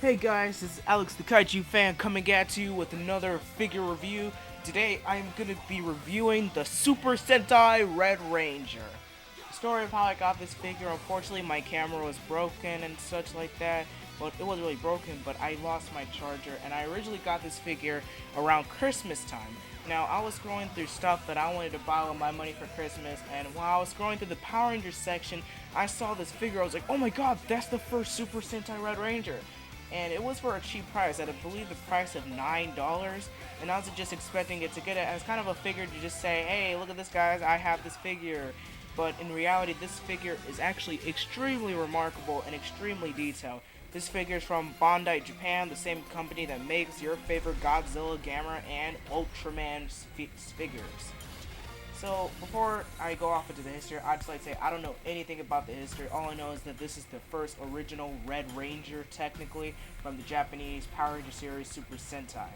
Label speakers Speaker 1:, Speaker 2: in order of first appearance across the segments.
Speaker 1: Hey guys, it's Alex the Kaiju fan coming at you with another figure review. Today I'm going to be reviewing the Super Sentai Red Ranger. The story of how I got this figure, unfortunately my camera was broken and such like that. Well, it wasn't really broken, but I lost my charger, and I originally got this figure around Christmas time. Now, I was scrolling through stuff that I wanted to buy with my money for Christmas, and while I was scrolling through the Power Rangers section, I saw this figure. I was like, oh my god, that's the first Super Sentai Red Ranger. And it was for a cheap price, at I believe the price of $9, and I was just expecting it to get it as kind of a figure to just say, hey, look at this guys, I have this figure. But in reality, this figure is actually extremely remarkable and extremely detailed. This figure is from Bandai Japan, the same company that makes your favorite Godzilla, Gamera, and Ultraman figures. So, before I go off into the history, I'd just like to say I don't know anything about the history. All I know is that this is the first original Red Ranger, technically, from the Japanese Power Ranger series Super Sentai.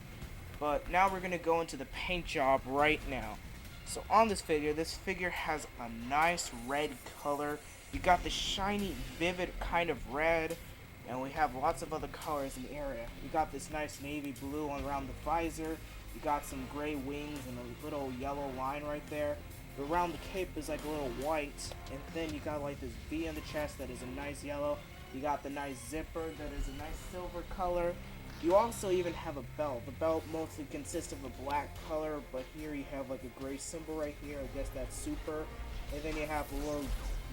Speaker 1: But now we're going to go into the paint job right now. So on this figure has a nice red color. You got the shiny, vivid kind of red, and we have lots of other colors in the area. You got this nice navy blue around the visor. You got some gray wings and a little yellow line right there. But around the cape is like a little white, and then you got like this V on the chest that is a nice yellow. You got the nice zipper that is a nice silver color. You also even have a belt. The belt mostly consists of a black color, but here you have like a gray symbol right here. I guess that's super. And then you have a little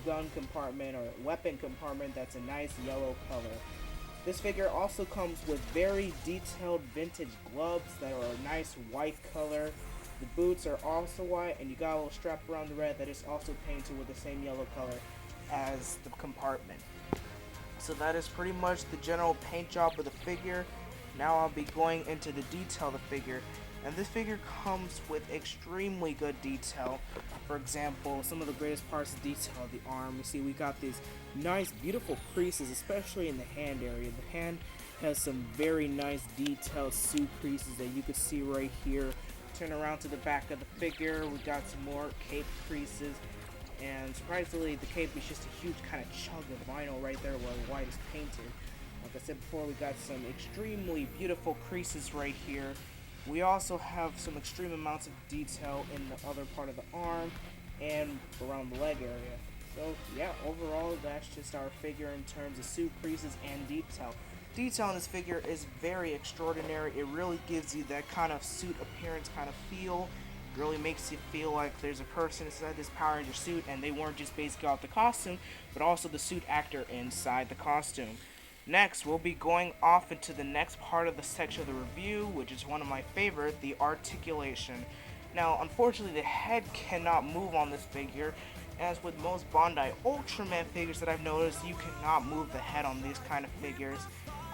Speaker 1: gun compartment or weapon compartment that's a nice yellow color. This figure also comes with very detailed vintage gloves that are a nice white color. The boots are also white, and you got a little strap around the red that is also painted with the same yellow color as the compartment. So that is pretty much the general paint job of the figure. Now I'll be going into the detail of the figure. And this figure comes with extremely good detail. For example, some of the greatest parts of detail of the arm. You see we got these nice beautiful creases, especially in the hand area. The hand has some very nice detailed suit creases that you can see right here. Turn around to the back of the figure, we got some more cape creases. And surprisingly, the cape is just a huge kind of chunk of vinyl right there where the white is painted. Like I said before, we got some extremely beautiful creases right here. We also have some extreme amounts of detail in the other part of the arm and around the leg area. So yeah, overall that's just our figure in terms of suit creases and detail. Detail in this figure is very extraordinary. It really gives you that kind of suit appearance kind of feel. It really makes you feel like there's a person inside this Power Ranger suit, and they weren't just basically out the costume, but also the suit actor inside the costume. Next, we'll be going off into the next part of the section of the review, which is one of my favorite, the articulation. Now, unfortunately, the head cannot move on this figure. As with most Bandai Ultraman figures that I've noticed, you cannot move the head on these kind of figures.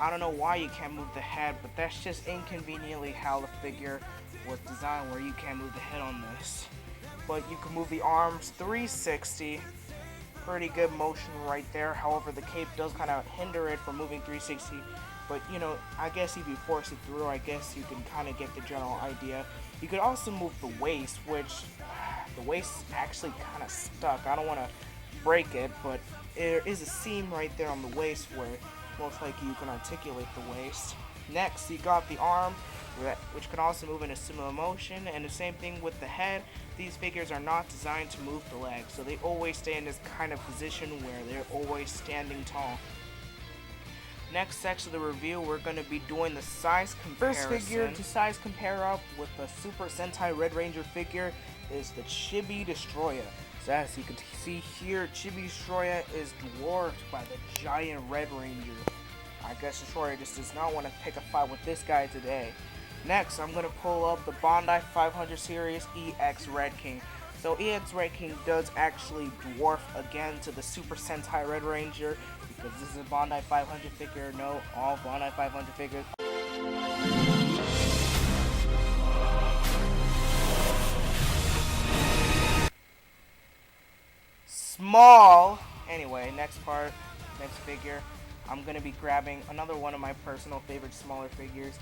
Speaker 1: I don't know why you can't move the head, but that's just inconveniently how the figure was designed, where you can't move the head on this. But you can move the arms 360. Pretty good motion right there. However, the cape does kind of hinder it from moving 360. But, you know, I guess if you force it through, I guess you can kind of get the general idea. You could also move the waist, which the waist is actually kind of stuck. I don't want to break it, but there is a seam right there on the waist where most likely you can articulate the waist. Next, you got the arm, which can also move in a similar motion, and the same thing with the head. These figures are not designed to move the legs, so they always stay in this kind of position where they're always standing tall. Next section of the review, we're going to be doing the size comparison. First figure to size compare up with the Super Sentai Red Ranger figure is the Chibi Destroyer. So as you can see here, Chibi Destroyer is dwarfed by the giant Red Ranger. I guess Destroyer just does not want to pick a fight with this guy today. Next, I'm going to pull up the Bandai 500 series EX Red King. So EX Red King does actually dwarf again to the Super Sentai Red Ranger, because this is a Bandai 500 figure. No, all Bandai 500 figures. Small! Anyway, next part, next figure. I'm going to be grabbing another one of my personal favorite smaller figures,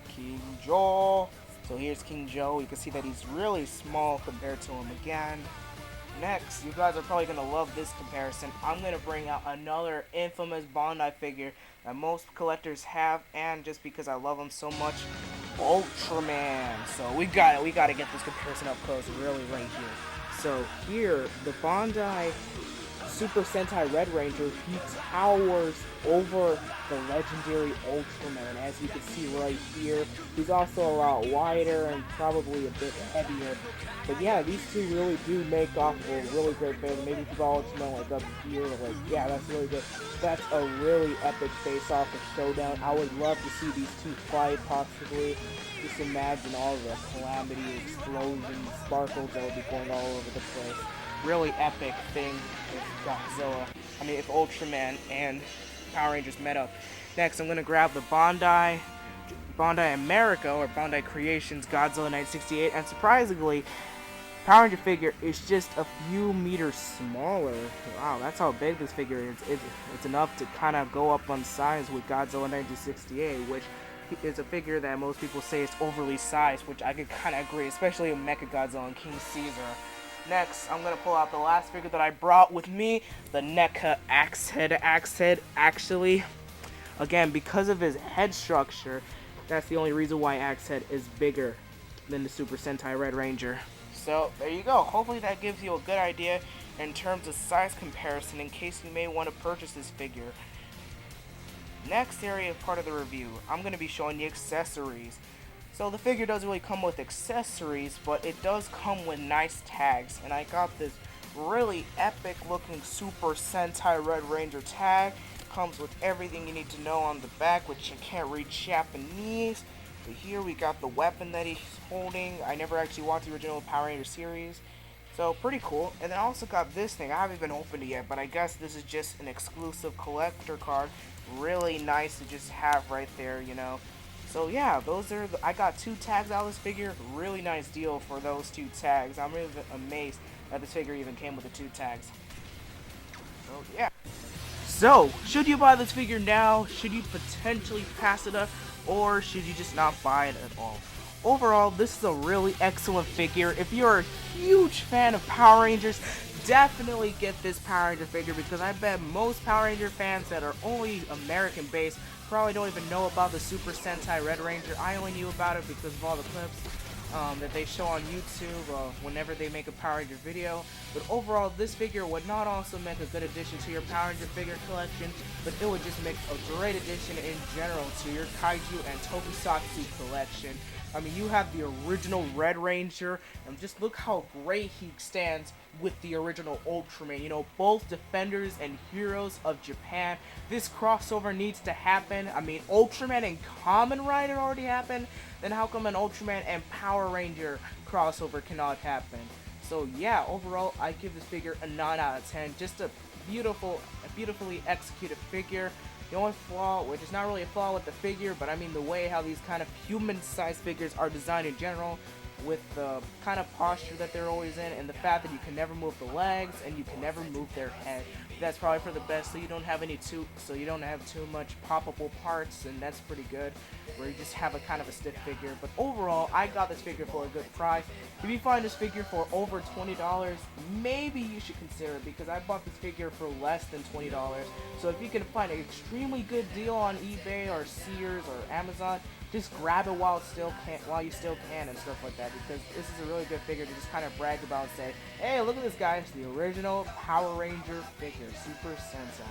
Speaker 1: King Joe. So here's King Joe. You can see that he's really small compared to him again. Next, you guys are probably going to love this comparison. I'm going to bring out another infamous Bandai figure that most collectors have, and just because I love him so much, Ultraman. So we got to get this comparison up close, really, right here. So here, the Bandai Super Sentai Red Ranger, he towers over the legendary Ultraman, as you can see right here. He's also a lot wider and probably a bit heavier. But yeah, these two really do make off a really great face. Maybe if you got Ultraman like up here, like, yeah, that's really good. That's a really epic face-off of Showdown. I would love to see these two fight, possibly. Just imagine all the calamity, explosions, sparkles that would be going all over the place. Really epic thing if Godzilla, if Ultraman and Power Rangers met up. Next, I'm going to grab the Bandai America, or Bandai Creations Godzilla 1968, and surprisingly, Power Ranger figure is just a few meters smaller. Wow, that's how big this figure is. It's enough to kind of go up on size with Godzilla 1968, which is a figure that most people say is overly sized, which I could kind of agree, especially in Mechagodzilla and King Caesar. Next, I'm going to pull out the last figure that I brought with me, the NECA Axe Head. Actually, again, because of his head structure, that's the only reason why Axe Head is bigger than the Super Sentai Red Ranger. So, there you go. Hopefully that gives you a good idea in terms of size comparison in case you may want to purchase this figure. Next area part of the review, I'm going to be showing you accessories. So the figure doesn't really come with accessories, but it does come with nice tags. And I got this really epic looking Super Sentai Red Ranger tag. Comes with everything you need to know on the back, which you can't read Japanese. But here we got the weapon that he's holding. I never actually watched the original Power Ranger series. So pretty cool. And then I also got this thing. I haven't even opened it yet, but I guess this is just an exclusive collector card. Really nice to just have right there, you know. So yeah, I got 2 tags out of this figure. Really nice deal for those 2 tags. I'm really amazed that this figure even came with the 2 tags. So yeah. So, should you buy this figure now? Should you potentially pass it up? Or should you just not buy it at all? Overall, this is a really excellent figure. If you're a huge fan of Power Rangers, definitely get this Power Ranger figure, because I bet most Power Ranger fans that are only American based probably don't even know about the Super Sentai Red Ranger. I only knew about it because of all the clips that they show on YouTube whenever they make a Power Ranger video. But overall, this figure would not also make a good addition to your Power Ranger figure collection, but it would just make a great addition in general to your Kaiju and Tokusatsu collection. You have the original Red Ranger, and just look how great he stands with the original Ultraman. You know, both defenders and heroes of Japan. This crossover needs to happen. Ultraman and Kamen Rider already happened. Then how come an Ultraman and Power Ranger crossover cannot happen? So yeah, overall, I give this figure a 9 out of 10. Just a beautifully executed figure. The only flaw, which is not really a flaw with the figure, but the way how these kind of human-sized figures are designed in general, with the kind of posture that they're always in, and the fact that you can never move the legs and you can never move their head. That's probably for the best, so you don't have too much poppable parts, and that's pretty good, where you just have a kind of a stiff figure. But overall, I got this figure for a good price. If you find this figure for over $20, maybe you should consider it, because I bought this figure for less than $20. So if you can find an extremely good deal on eBay or Sears or Amazon, just grab it while you still can and stuff like that, because this is a really good figure to just kind of brag about and say, hey, look at this guy, it's the original Power Ranger figure, Super Sentai.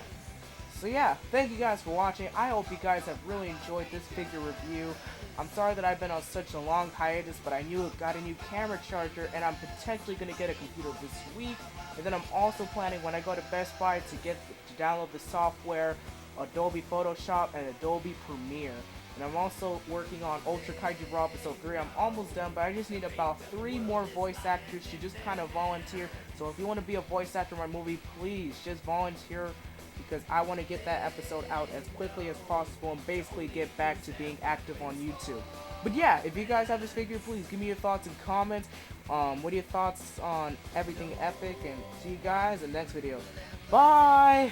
Speaker 1: So yeah, thank you guys for watching. I hope you guys have really enjoyed this figure review. I'm sorry that I've been on such a long hiatus, but I got a new camera charger, and I'm potentially going to get a computer this week. And then I'm also planning, when I go to Best Buy, to download the software Adobe Photoshop and Adobe Premiere. And I'm also working on Ultra Kaiju Brawl Episode 3. I'm almost done, but I just need about 3 more voice actors to just kind of volunteer. So if you want to be a voice actor in my movie, please just volunteer, because I want to get that episode out as quickly as possible and basically get back to being active on YouTube. But yeah, if you guys have this figure, please give me your thoughts and comments. What are your thoughts on everything epic? And see you guys in the next video. Bye!